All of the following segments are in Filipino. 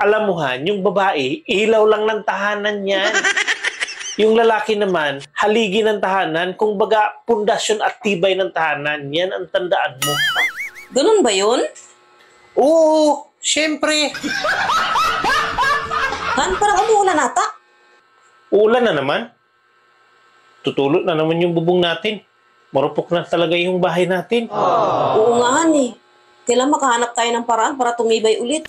Alam mo Han, yung babae, ilaw lang ng tahanan yan. Yung lalaki naman, haligi ng tahanan, kung baga pundasyon at tibay ng tahanan. Yan ang tandaan mo. Ganun ba yun? Oo, syempre. Han, parang umuulan ata. Uulan na naman. Tutulot na naman yung bubong natin. Marupok na talaga yung bahay natin. Oo nga, Han eh. Kailan makahanap tayo ng paraan para tumibay ulit?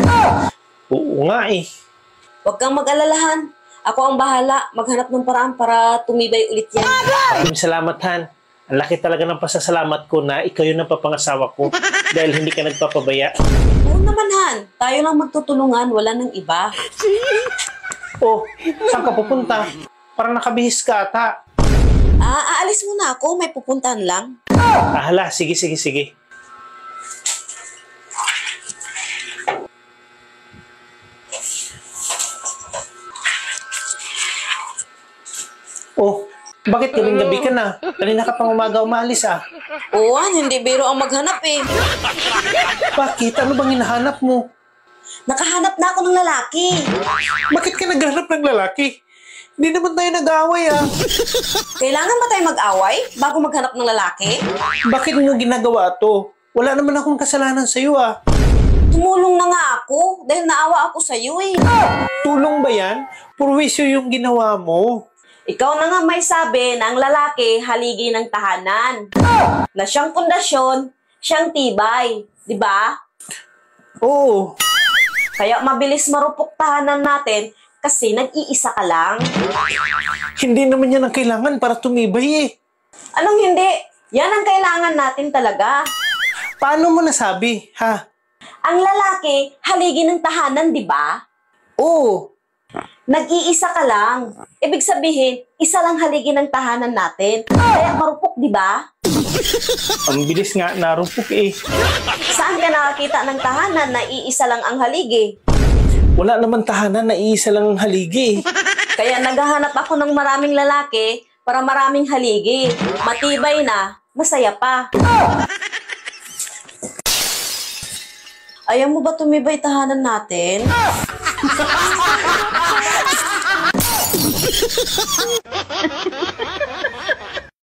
Oo nga eh. Huwag kang mag-alalahan. Ako ang bahala maghanap ng paraan para tumibay ulit yan. Maraming salamat, Han. Ang laki talaga ng pasasalamat ko na ikaw yung napapangasawa ko dahil hindi ka nagpapabaya. Oo naman, Han. Tayo lang magtutulungan, wala nang iba. Oh, saan ka pupunta? Parang nakabihis ka ata. Aalis muna ako. May pupuntahan lang. Hala, sige. Oh, bakit gabing-gabi ka na? Kanina ka pang umaga-umalis ah. Oo, Han. Hindi biro ang maghanap eh. Bakit? Ano bang hinahanap mo? Nakahanap na ako ng lalaki. Bakit ka naghanap ng lalaki? Hindi naman tayo nag-aaway ah. Kailangan ba tayo mag-away bago maghanap ng lalaki? Bakit mo ginagawa to? Wala naman akong kasalanan sa'yo ah. Tumulong na nga ako dahil naawa ako sa'yo eh. Tulong ba yan? Purwisyo yung ginawa mo. Ikaw na nga may sabi na ang lalaki haligi ng tahanan. Na siyang pundasyon, siyang tibay. Di ba? Oo. Kaya mabilis marupok tahanan natin kasi nag-iisa ka lang. Hindi naman yan ang kailangan para tumibay eh. Anong hindi? Yan ang kailangan natin talaga. Paano mo nasabi, ha? Ang lalaki haligi ng tahanan, di ba? Oo. Nag-iisa ka lang. Ibig sabihin, isa lang haligi ng tahanan natin. Kaya marupok, di ba? Ang bilis nga narupok eh. Saan ka nakakita ng tahanan na iisa lang ang haligi? Wala naman tahanan na iisa lang ang haligi eh. Kaya naghahanap ako ng maraming lalaki para maraming haligi. Matibay na, masaya pa. Ayaw mo ba tumibay tahanan natin?